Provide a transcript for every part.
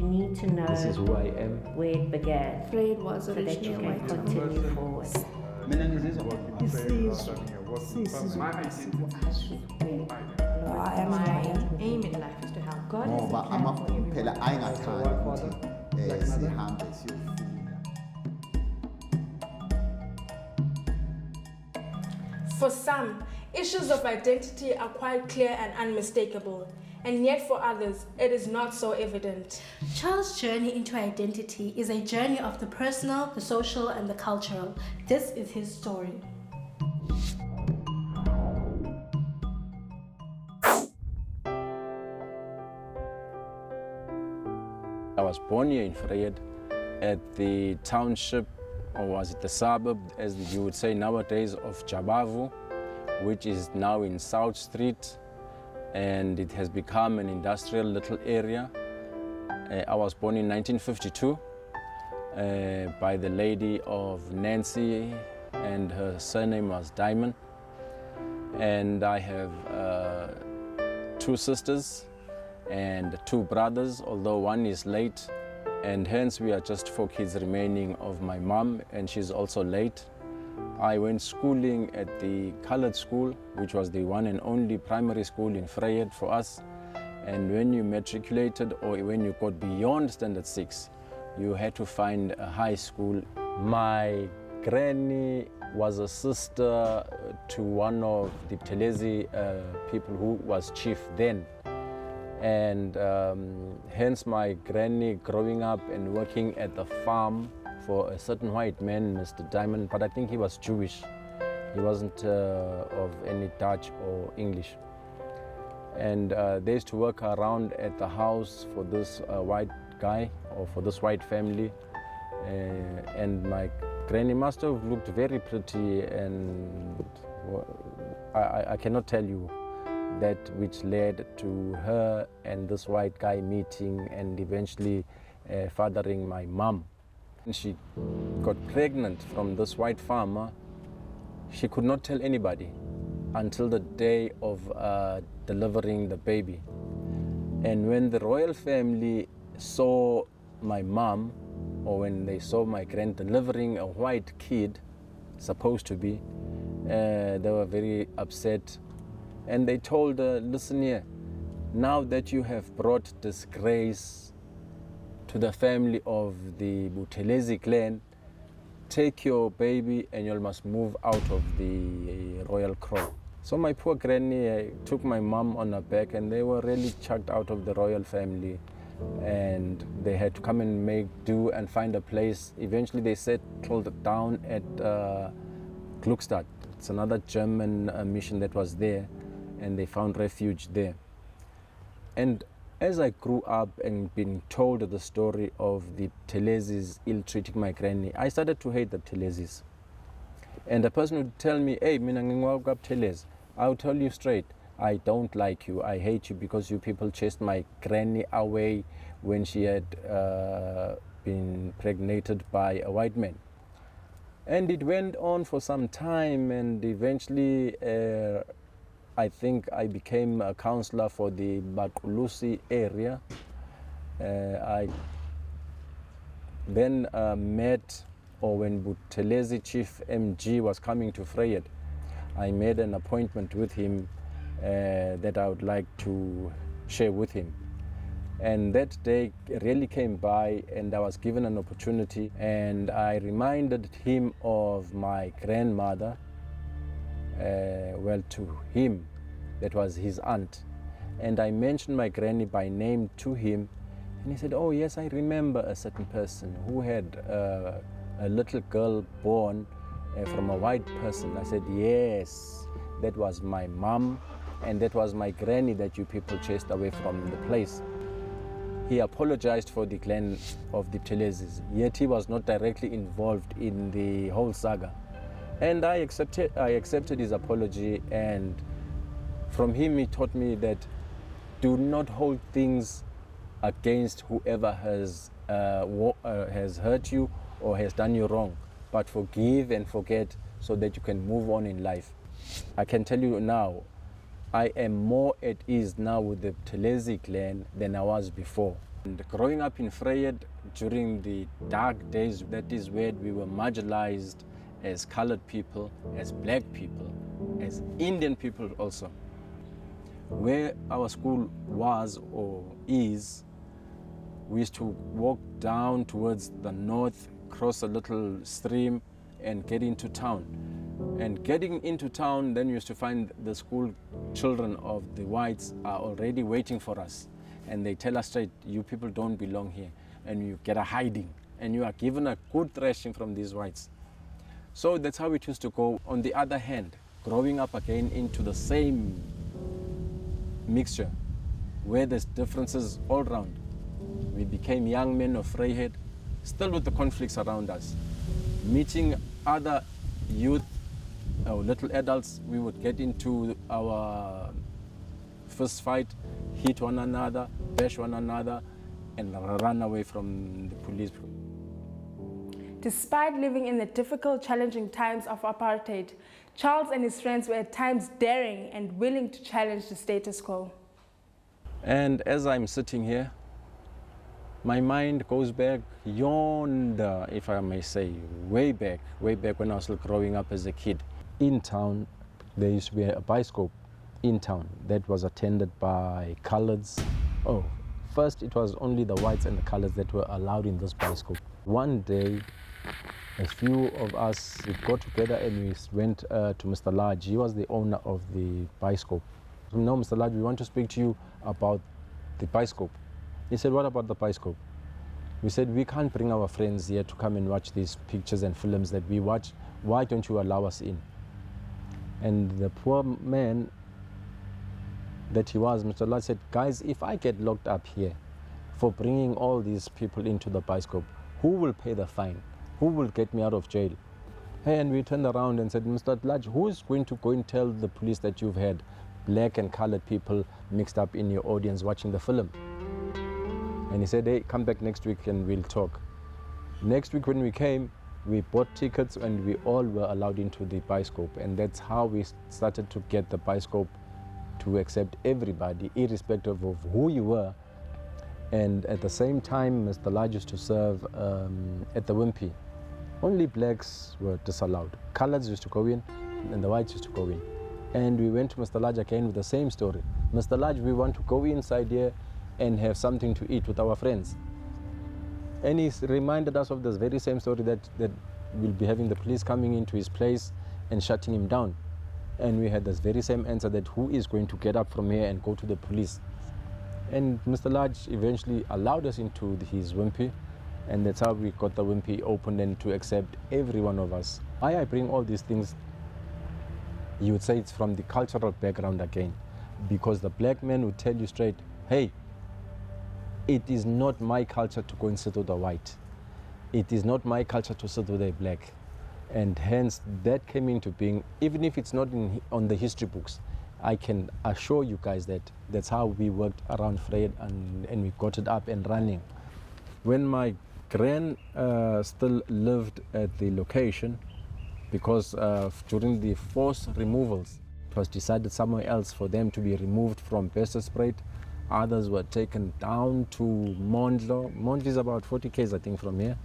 need to know this is who I am. where it began, Vryheid was so that originally you a can white town. continue forward. I am My who I am. aim in life is to help. God has a ngoba plan for everyone. phela ayingathandi ukuthi sihambe siyofunda. For some, issues of identity are quite clear and unmistakable, and yet for others, it is not so evident. Charles' journey into identity is a journey of the personal, the social, and the cultural. This is his story. I was born here in Vryheid at the township, or was it the suburb, as you would say nowadays, of Jabavu, which is now in South Street, and it has become an industrial little area. I was born in 1952 by the lady of Nancy, and her surname was Diamond. And I have 2 sisters and 2 brothers, although one is late, and hence we are just 4 kids remaining of my mom, and she's also late. I went schooling at the colored school, which was the one and only primary school in Vryheid for us. And when you matriculated or when you got beyond standard 6, you had to find a high school. My granny was a sister to one of the Buthelezi people who was chief then. And hence my granny growing up and working at the farm for a certain white man, Mr. Diamond, but I think he was Jewish. He wasn't of any Dutch or English. And they used to work around at the house for this white guy or for this white family. And my granny must have looked very pretty, and I cannot tell you that which led to her and this white guy meeting and eventually fathering my mom. She got pregnant from this white farmer. She could not tell anybody until the day of delivering the baby. And when the royal family saw my mom, or when they saw my grand delivering a white kid, supposed to be, they were very upset. And they told her, listen here, now that you have brought disgrace to the family of the Buthelezi clan, take your baby and you must move out of the royal crown. So my poor granny took my mom on her back, and they were really chucked out of the royal family, and they had to come and make do and find a place. Eventually they settled down at Gluckstadt. It's another German mission that was there, and they found refuge there. And as I grew up and been told the story of the Buthelezis ill-treating my granny, I started to hate the Buthelezis. And the person would tell me, hey, mina ngingwaka Buthelezi, I'll tell you straight, I don't like you, I hate you because you people chased my granny away when she had been impregnated by a white man. And it went on for some time, and eventually I think I became a counselor for the Bakulusi area. I then met, or when Buthelezi Chief MG was coming to Vryheid, I made an appointment with him that I would like to share with him. And that day really came by, and I was given an opportunity, and I reminded him of my grandmother. Well, to him, that was his aunt. And I mentioned my granny by name to him, and he said, oh yes, I remember a certain person who had a little girl born from a white person. I said, yes, that was my mom, and that was my granny that you people chased away from the place. He apologized for the clan of the Buthelezis, yet he was not directly involved in the whole saga. And I accepted his apology, and from him he taught me that do not hold things against whoever has hurt you or has done you wrong, but forgive and forget so that you can move on in life. I can tell you now, I am more at ease now with the Buthelezi clan than I was before. And growing up in Vryheid during the dark days, that is where we were marginalized as colored people, as black people, as Indian people also. Where our school was or is, we used to walk down towards the north, cross a little stream and get into town. And getting into town, then you used to find the school children of the whites are already waiting for us. And they tell us straight, you people don't belong here. And you get a hiding. And you are given a good thrashing from these whites. So that's how it used to go. On the other hand, growing up again into the same mixture, where there's differences all around. We became young men of Vryheid, still with the conflicts around us. Meeting other youth, or little adults, we would get into our first fight, hit one another, bash one another, and run away from the police. Despite living in the difficult, challenging times of apartheid, Charles and his friends were at times daring and willing to challenge the status quo. And as I'm sitting here, my mind goes back yonder, if I may say, way back when I was still growing up as a kid. In town, there used to be a bioscope in town that was attended by coloreds. Oh, first it was only the whites and the coloreds that were allowed in this bioscope. One day, a few of us got together and we went to Mr. Large. He was the owner of the bioscope. No, Mr. Large, we want to speak to you about the bioscope. He said, what about the bioscope? We said, we can't bring our friends here to come and watch these pictures and films that we watch. Why don't you allow us in? And the poor man that he was, Mr. Large, said, guys, if I get locked up here for bringing all these people into the bioscope, who will pay the fine? Who will get me out of jail? Hey, and we turned around and said, Mr. Large, who is going to go and tell the police that you've had black and colored people mixed up in your audience watching the film? And he said, hey, come back next week and we'll talk. Next week when we came, we bought tickets and we all were allowed into the bioscope. And that's how we started to get the bioscope to accept everybody, irrespective of who you were. And at the same time, Mr. Large used to serve at the Wimpy. Only blacks were disallowed. Coloreds used to go in and the whites used to go in. And we went to Mr. Large again with the same story. Mr. Large, we want to go inside here and have something to eat with our friends. And he reminded us of this very same story that we'll be having the police coming into his place and shutting him down. And we had this very same answer that who is going to get up from here and go to the police? And Mr. Large eventually allowed us into his Wimpy, and that's how we got the Wimpy open and to accept every one of us. Why I bring all these things, you would say it's from the cultural background again, because the black man would tell you straight, hey, it is not my culture to go and sit with a white. It is not my culture to sit with a black. And hence that came into being, even if it's not on the history books, I can assure you guys that that's how we worked around Vryheid and we got it up and running. When my gran still lived at the location, because during the forced removals, it was decided somewhere else for them to be removed from Besterspruit. Others were taken down to Mondlo. Mondlo is about 40 km, I think, from here.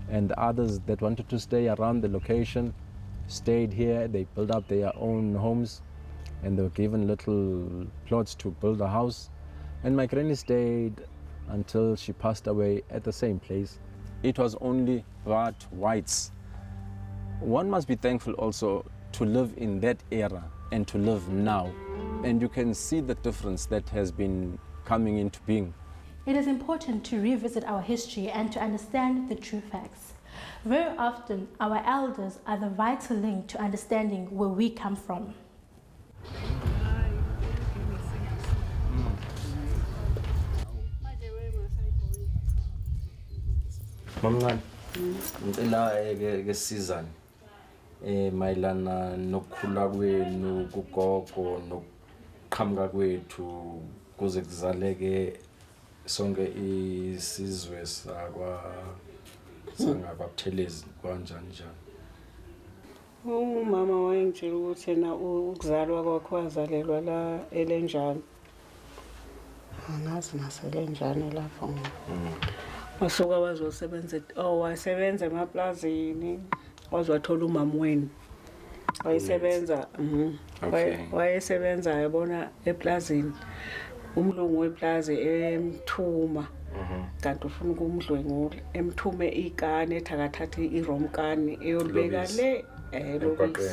And others that wanted to stay around the location stayed here. They built up their own homes and they were given little plots to build a house. And my granny stayed until she passed away at the same place. It was only but whites. One must be thankful also to live in that era and to live now. And you can see the difference that has been coming into being. It is important to revisit our history and to understand the true facts. Very often, our elders are the vital link to understanding where we come from. Mamncane, ngicela ke sizane mayelana nokukhula kwenu kugogo nokuqhamuka kwethu kuze kuzaleke sonke isizwe sangakwaButhelezi kanjani njani. Umama wayengitshela ukuthi yena ukuzalwa kwakhe wazalelwa la eLenjani. Angazi nasele njani lapho. Wasuka wazosebenza wasebenza emaplazini wazwathola umama wenu. Wayesebenza wayesebenza yabona eplazini. Umlungu weplazi emthuma. Kanti ufuna ukumdlwengula emthume ikane ethakathatha iromkani eyolibeka le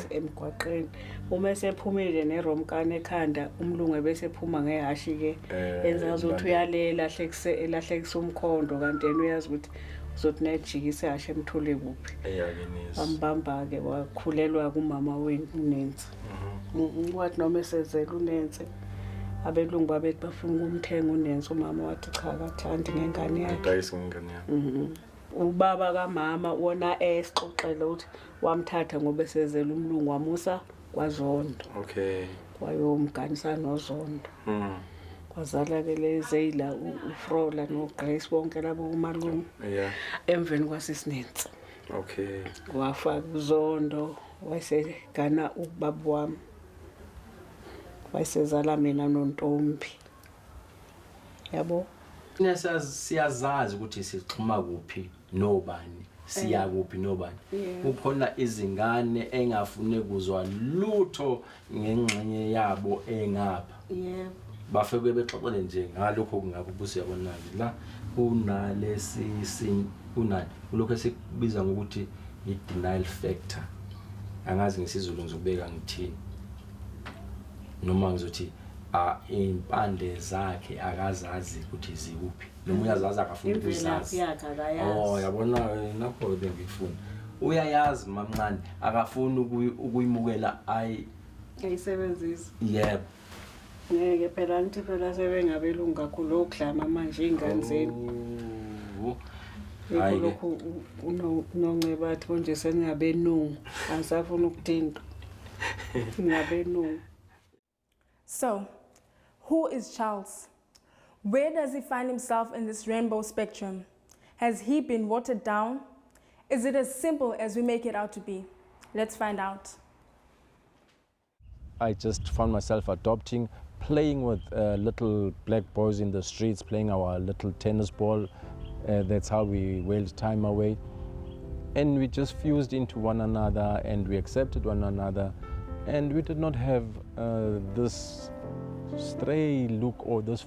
emgwaqeni. Uma esephumile neromkani ekhanda umlungu bese ephuma ngehashi ke enza ukuthi uyalela elahlekisa umkhondo kanti yena uyazi ukuthi uzothi nejikise hashe emthule kuphi. Ambamba ke wakhulelwa kumama wenu uNensi. Wathi noma esezela uNensi abelungu babethi bafuna ukumthenga uNensi umama wathi cha akathandi ngengane yakhe. Ubaba kaMama wona esixoxela ukuthi wamthatha ngoba esezela umlungu wamusa kwaZondo. Wayomganisa noZondo. Kwazala ke lezeyila uFrola noGrace bonke labo umalume. Emveni kwasisinensi. Wafaka uZondo wayesegana ubaba wami. Wayesezala mina noNtombi. Yabo? Siyazazi ukuthi sixhuma kuphi nobani, siya kuphi nobani. Kukhona izingane engafune kuzwa lutho ngengxenye yabo engapha. Bafike bexoxele nje ngalokho kungakubuza yabona la unalesi unani kulokho esikubiza ngokuthi i-denial factor. Angazi ngesizulu ngizobeka ngithini. Noma ngizothi impande zakhe akazazi ukuthi zikuphi. Noma uyazazi akafuna ukuzazi. Yabona nakho bengifuna. Uyayazi mamncane akafuna ukuyimukela ayisebenzisa. Yebo. Ngeke phela ngithi phela sebengabelungu kakhulu okudlama manje ingane zenu. Lokho unoncebathi konje seningabenungu angisafuna ukuthinta. Ngabenungu. So, who is Charles? Where does he find himself in this rainbow spectrum? Has he been watered down? Is it as simple as we make it out to be? Let's find out. I just found myself adopting, playing with little black boys in the streets, playing our little tennis ball. That's how we wailed time away. And we just fused into one another and we accepted one another. And we did not have this stray look or this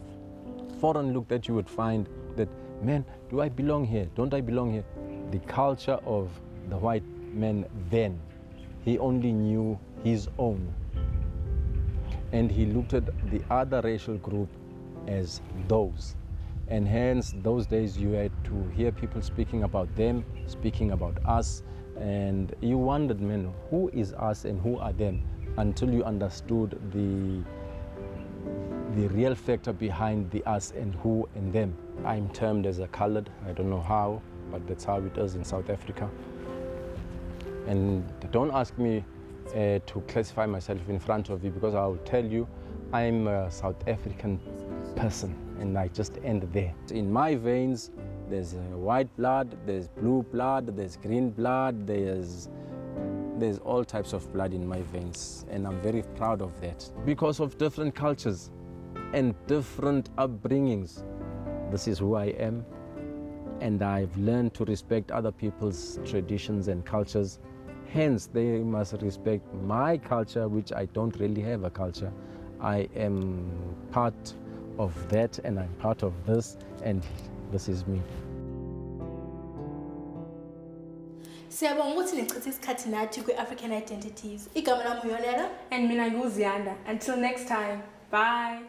foreign look that you would find that, man, do I belong here? Don't I belong here? The culture of the white man then, he only knew his own. And he looked at the other racial group as those. And hence, those days you had to hear people speaking about them, speaking about us, and you wondered, man, who is us and who are them, until you understood the real factor behind the us and who and them. I'm termed as a colored, I don't know how, but that's how it is in South Africa. And don't ask me to classify myself in front of you, because I will tell you I'm a South African person and I just end there. In my veins, there's white blood, there's blue blood, there's green blood, there's all types of blood in my veins, and I'm very proud of that. Because of different cultures and different upbringings, this is who I am, and I've learned to respect other people's traditions and cultures. Hence, they must respect my culture, which I don't really have a culture. I am part of that, and I'm part of this, and this is me. Siyabonga ukuthi nichithe isikhathi nathi kwi-African Identities. Igama lami uYonela And mina nguZiyanda. Until next time, bye.